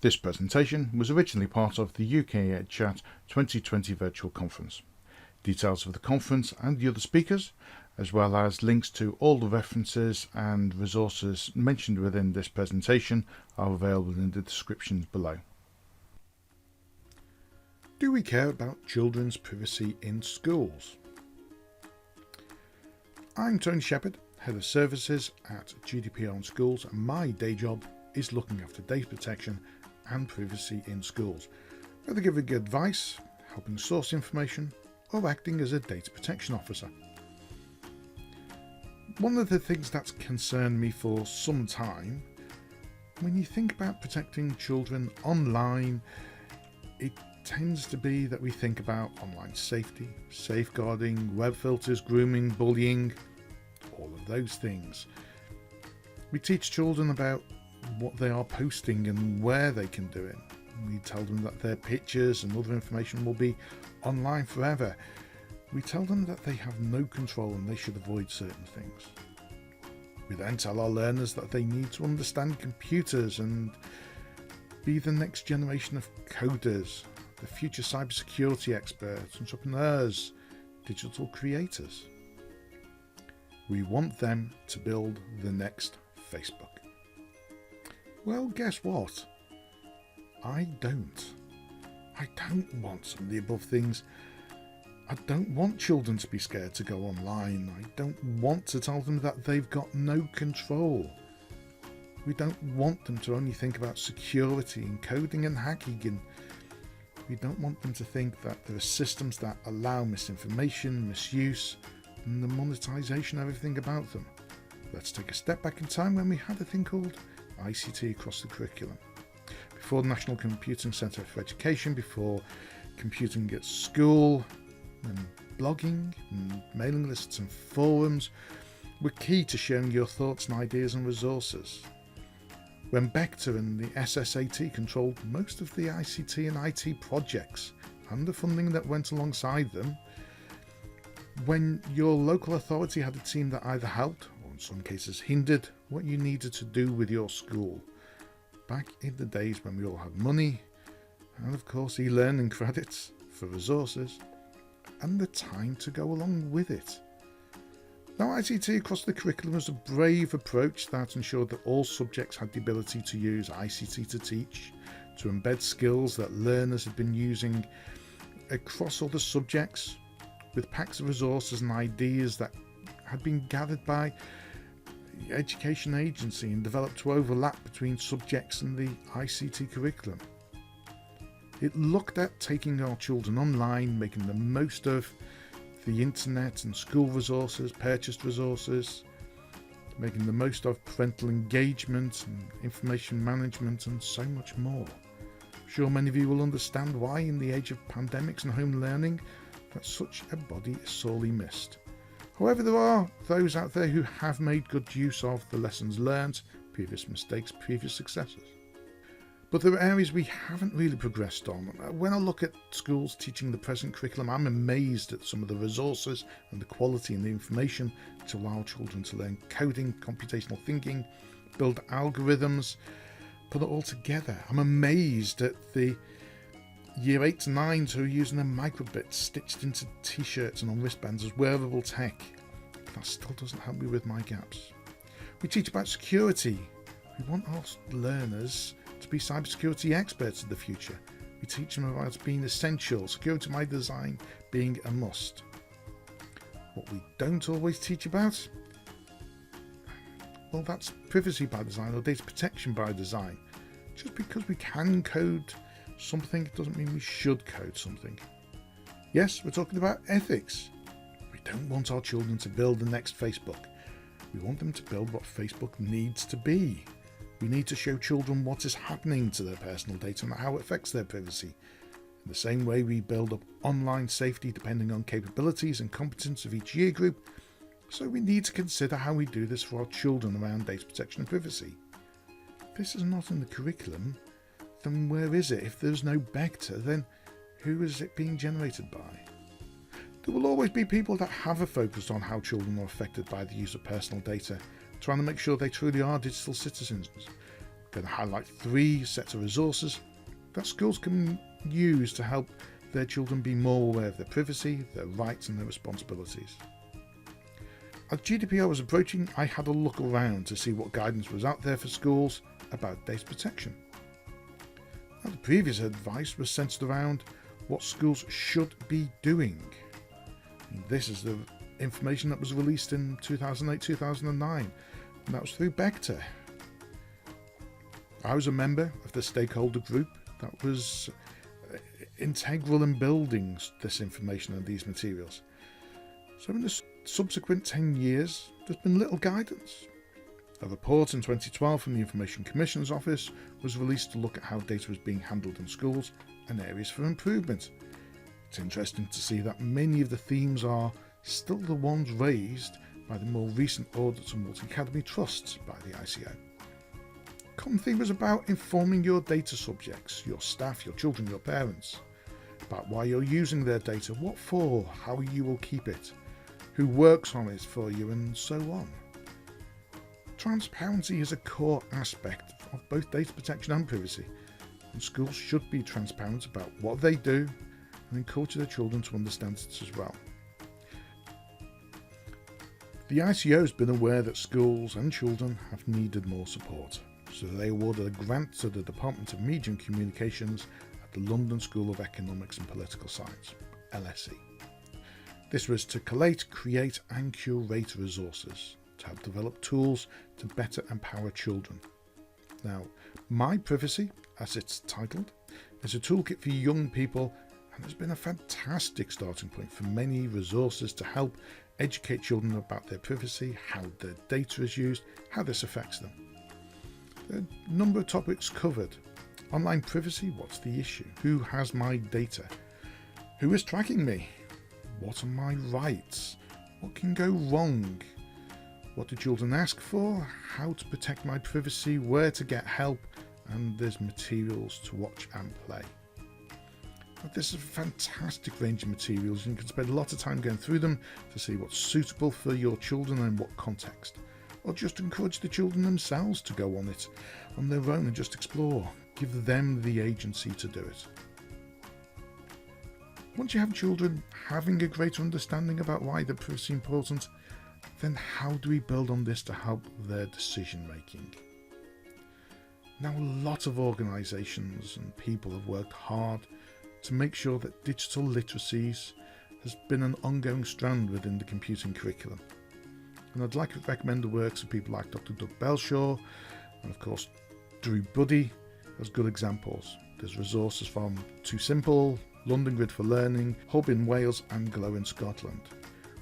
This presentation was originally part of the UK EdChat 2020 virtual conference. Details of the conference and the other speakers, as well as links to all the references and resources mentioned within this presentation, are available in the descriptions below. Do we care about children's privacy in schools? I'm Tony Shepherd, Head of Services at GDPR in Schools, and my day job is looking after data protection and privacy in schools, whether giving advice, helping source information, or acting as a data protection officer. One of the things that's concerned me for some time, when you think about protecting children online, it tends to be that we think about online safety, safeguarding, web filters, grooming, bullying, all of those things. We teach children about what they are posting and where they can do it. We tell them that their pictures and other information will be online forever. We tell them that they have no control and they should avoid certain things. We then tell our learners that they need to understand computers and be the next generation of coders, the future cybersecurity experts, entrepreneurs, digital creators. We want them to build the next Facebook. Well, guess what? I don't. I don't want some of the above things. I don't want children to be scared to go online. I don't want to tell them that they've got no control. We don't want them to only think about security and coding and hacking, and we don't want them to think that there are systems that allow misinformation, misuse, and the monetization of everything about them. Let's take a step back in time when we had a thing called ICT across the curriculum. Before the National Computing Centre for Education, before computing at school, and blogging and mailing lists and forums were key to sharing your thoughts and ideas and resources. When Bechter and the SSAT controlled most of the ICT and IT projects and the funding that went alongside them, when your local authority had a team that either helped or in some cases hindered what you needed to do with your school, back in the days when we all had money and of course e-learning credits for resources and the time to go along with it. Now, ICT across the curriculum was a brave approach that ensured that all subjects had the ability to use ICT to teach, to embed skills that learners had been using across other subjects, with packs of resources and ideas that had been gathered by the education agency and developed to overlap between subjects and the ICT curriculum. It looked at taking our children online, making the most of the internet and school resources, purchased resources, making the most of parental engagement and information management and so much more. I'm sure many of you will understand why in the age of pandemics and home learning that such a body is sorely missed. However, there are those out there who have made good use of the lessons learned, previous mistakes, previous successes. But there are areas we haven't really progressed on. When I look at schools teaching the present curriculum, I'm amazed at some of the resources and the quality and the information to allow children to learn coding, computational thinking, build algorithms, put it all together. I'm amazed at the Year 8 to 9s who are using a microbit stitched into t-shirts and on wristbands as wearable tech. But that still doesn't help me with my gaps. We teach about security. We want our learners to be cybersecurity experts in the future. We teach them about being essential, security by design being a must. What we don't always teach about, well, that's privacy by design or data protection by design. Just because we can code something doesn't mean we should code something. Yes, we're talking about ethics. We don't want our children to build the next Facebook. We want them to build what Facebook needs to be. We need to show children what is happening to their personal data and how it affects their privacy. In the same way we build up online safety depending on capabilities and competence of each year group, so we need to consider how we do this for our children around data protection and privacy. If this is not in the curriculum, then where is it? If there's no Bechter, then who is it being generated by? There will always be people that have a focus on how children are affected by the use of personal data, trying to make sure they truly are digital citizens. going to highlight 3 sets of resources that schools can use to help their children be more aware of their privacy, their rights and their responsibilities. As GDPR was approaching, I had a look around to see what guidance was out there for schools about data protection. Now, the previous advice was centered around what schools should be doing. And this is the information that was released in 2008-2009, and that was through Bector. I was a member of the stakeholder group that was integral in building this information and these materials. So in the subsequent 10 years, there's been little guidance. A report in 2012 from the Information Commissioner's Office was released to look at how data was being handled in schools and areas for improvement. It's interesting to see that many of the themes are still the ones raised by the more recent audits of multi-academy trusts by the ICO. Common theme is about informing your data subjects, your staff, your children, your parents, about why you're using their data, what for, how you will keep it, who works on it for you, and so on. Transparency is a core aspect of both data protection and privacy, and schools should be transparent about what they do and encourage their children to understand it as well. The ICO has been aware that schools and children have needed more support, so they awarded a grant to the Department of Media and Communications at the London School of Economics and Political Science, LSE. This was to collate, create and curate resources to help develop tools to better empower children. Now, My Privacy, as it's titled, is a toolkit for young people and has been a fantastic starting point for many resources to help educate children about their privacy, how their data is used, how this affects them. There are a number of topics covered. Online privacy, what's the issue? Who has my data? Who is tracking me? What are my rights? What can go wrong? What do children ask for? How to protect my privacy? Where to get help? And there's materials to watch and play. But this is a fantastic range of materials, and you can spend a lot of time going through them to see what's suitable for your children and in what context. Or just encourage the children themselves to go on it on their own and just explore. Give them the agency to do it. Once you have children having a greater understanding about why the privacy is important, then how do we build on this to help their decision making? Now, a lot of organisations and people have worked hard to make sure that digital literacies has been an ongoing strand within the computing curriculum. And I'd like to recommend the works of people like Dr. Doug Belshaw and of course Drew Buddy as good examples. There's resources from Too Simple, London Grid for Learning, Hub in Wales and Glow in Scotland.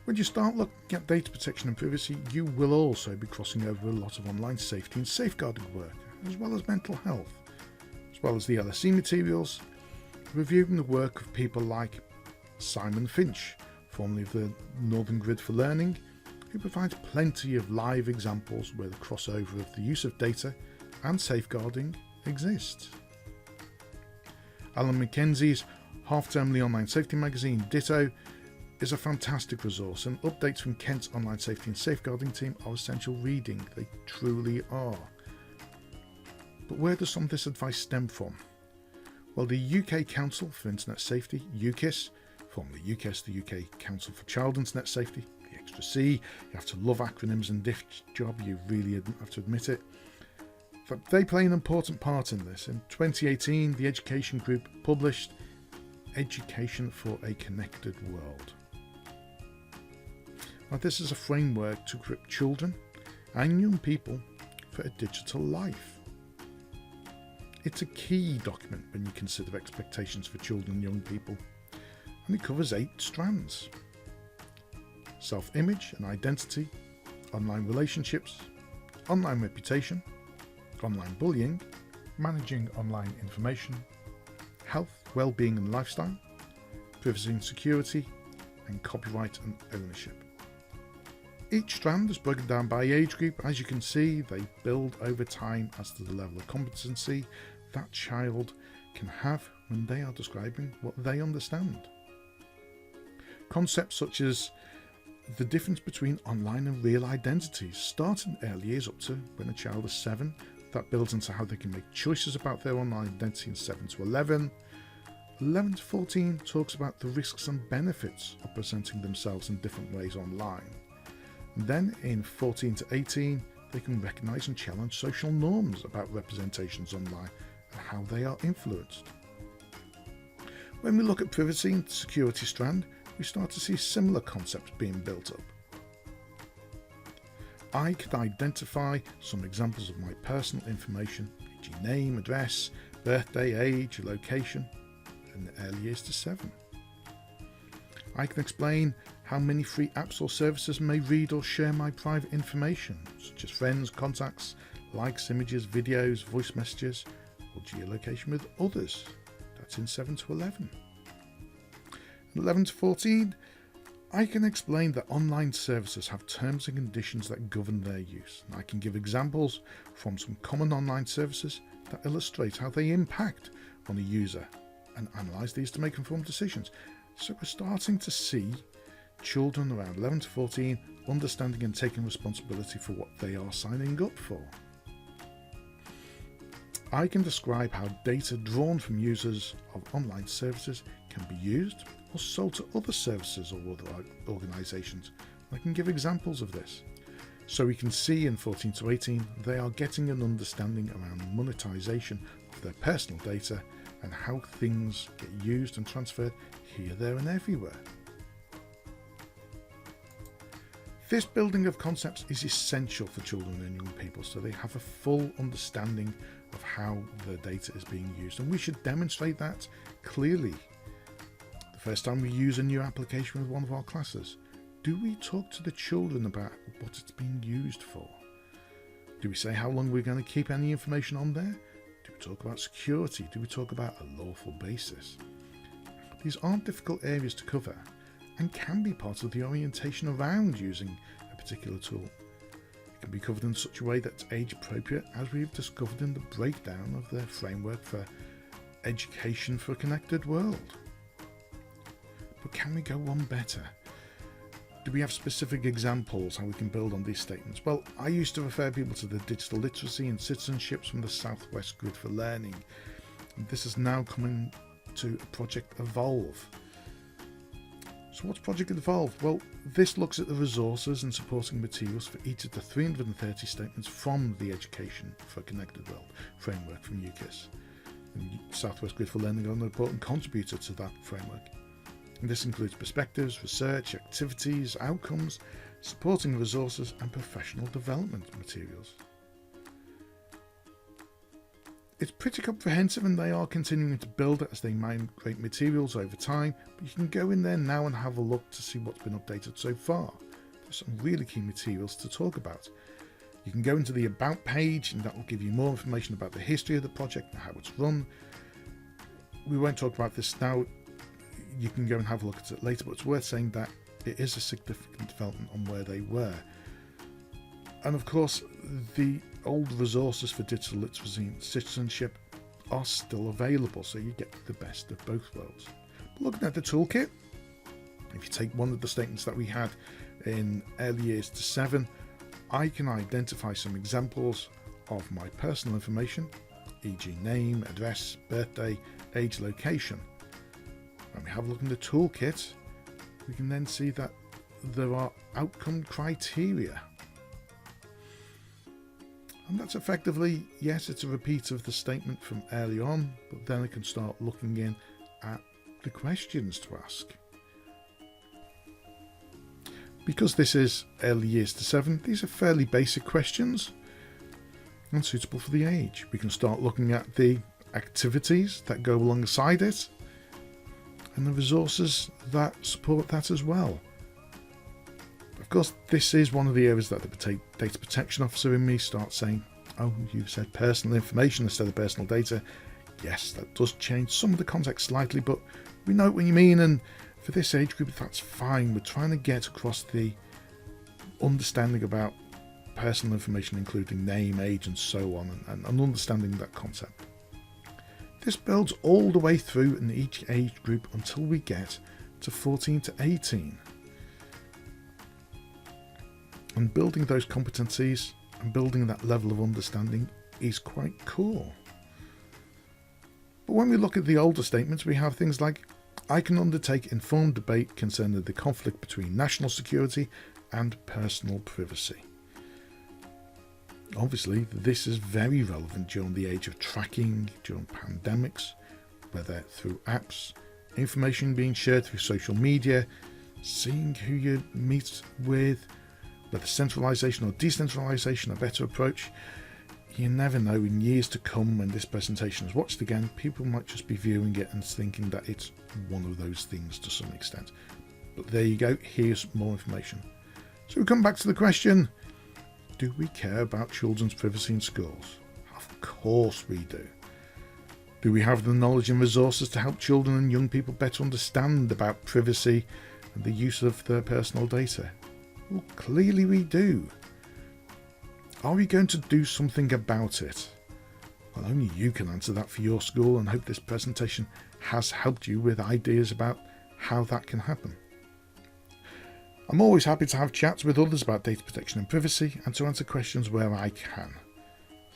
When you start looking at data protection and privacy, you will also be crossing over a lot of online safety and safeguarding work, as well as mental health, as well as the LSE materials, reviewing the work of people like Simon Finch, formerly of the Northern Grid for Learning, who provides plenty of live examples where the crossover of the use of data and safeguarding exists. Alan Mackenzie's half-termly online safety magazine, Ditto, is a fantastic resource, and updates from Kent's online safety and safeguarding team are essential reading. They truly are. But where does some of this advice stem from? Well, the UK Council for Internet Safety, UKIS, formerly UKIS, the UK Council for Child Internet Safety, the extra C, you have to love acronyms in this job, you really have to admit it. But they play an important part in this. In 2018, the Education Group published Education for a Connected World. Now, this is a framework to equip children and young people for a digital life. It's a key document when you consider expectations for children and young people, and it covers 8 strands: self-image and identity, online relationships, online reputation, online bullying, managing online information, health, well-being and lifestyle, privacy and security, and copyright and ownership. Each strand is broken down by age group. As you can see, they build over time as to the level of competency that child can have when they are describing what they understand. Concepts such as the difference between online and real identities start in early years up to when a child is 7, That builds into how they can make choices about their online identity in 7 to 11. 11 to 14 talks about the risks and benefits of presenting themselves in different ways online. And then in 14 to 18, they can recognise and challenge social norms about representations online and how they are influenced. When we look at privacy and security strand, we start to see similar concepts being built up. I could identify some examples of my personal information, e.g. name, address, birthday, age, location, in the early years to 7. I can explain how many free apps or services may read or share my private information, such as friends, contacts, likes, images, videos, voice messages, or geolocation with others. That's in 7 to 11. 11 to 14, I can explain that online services have terms and conditions that govern their use. And I can give examples from some common online services that illustrate how they impact on a user and analyse these to make informed decisions. So we're starting to see children around 11 to 14 understanding and taking responsibility for what they are signing up for. I can describe how data drawn from users of online services can be used or sold to other services or other organisations. I can give examples of this. So we can see in 14 to 18 they are getting an understanding around monetisation of their personal data and how things get used and transferred here, there and everywhere. This building of concepts is essential for children and young people so they have a full understanding of how their data is being used, and we should demonstrate that clearly. The first time we use a new application with one of our classes, do we talk to the children about what it's being used for? Do we say how long we're going to keep any information on there? Do we talk about security? Do we talk about a lawful basis? These aren't difficult areas to cover and can be part of the orientation around using a particular tool. It can be covered in such a way that's age appropriate, as we've discovered in the breakdown of the framework for education for a connected world. But can we go one better? Do we have specific examples how we can build on these statements? Well, I used to refer people to the digital literacy and citizenships from the Southwest Grid for Learning. This is now coming to Project Evolve. So what's Project Evolve? Well, this looks at the resources and supporting materials for each of the 330 statements from the Education for a Connected World framework from UKIS. And Southwest Grid for Learning are an important contributor to that framework. And this includes perspectives, research, activities, outcomes, supporting resources and professional development materials. It's pretty comprehensive and they are continuing to build it as they migrate materials over time, but you can go in there now and have a look to see what's been updated so far. There's some really key materials to talk about. You can go into the About page and that will give you more information about the history of the project and how it's run. We won't talk about this now, you can go and have a look at it later, but it's worth saying that it is a significant development on where they were. And of course, the old resources for digital literacy and citizenship are still available, so you get the best of both worlds. But looking at the toolkit, if you take one of the statements that we had in early years to 7, I can identify some examples of my personal information, e.g. name, address, birthday, age, location. When we have a look in the toolkit, we can then see that there are outcome criteria. And that's effectively, yes, it's a repeat of the statement from early on, but then I can start looking in at the questions to ask. Because this is early years to 7, these are fairly basic questions and suitable for the age. We can start looking at the activities that go alongside it and the resources that support that as well. Of course, this is one of the areas that the data protection officer in me starts saying, oh, you've said personal information instead of personal data. Yes, that does change some of the context slightly, but we know what you mean, and for this age group, that's fine. We're trying to get across the understanding about personal information, including name, age, and so on, and understanding that concept. This builds all the way through in each age group until we get to 14 to 18. And building those competencies and building that level of understanding is quite cool. But when we look at the older statements, we have things like, I can undertake informed debate concerning the conflict between national security and personal privacy. Obviously, this is very relevant during the age of tracking, during pandemics, whether through apps, information being shared through social media, seeing who you meet with, whether centralisation or decentralisation are a better approach. You never know, in years to come when this presentation is watched again, people might just be viewing it and thinking that it's one of those things to some extent. But there you go, here's more information. So we come back to the question, do we care about children's privacy in schools? Of course we do. Do we have the knowledge and resources to help children and young people better understand about privacy and the use of their personal data? Well, clearly we do. Are we going to do something about it? Well, only you can answer that for your school, and hope this presentation has helped you with ideas about how that can happen. I'm always happy to have chats with others about data protection and privacy, and to answer questions where I can.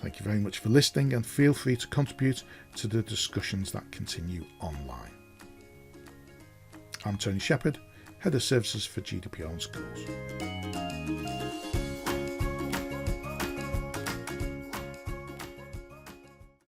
Thank you very much for listening, and feel free to contribute to the discussions that continue online. I'm Tony Shepherd, Head of Services for GDPR in Schools.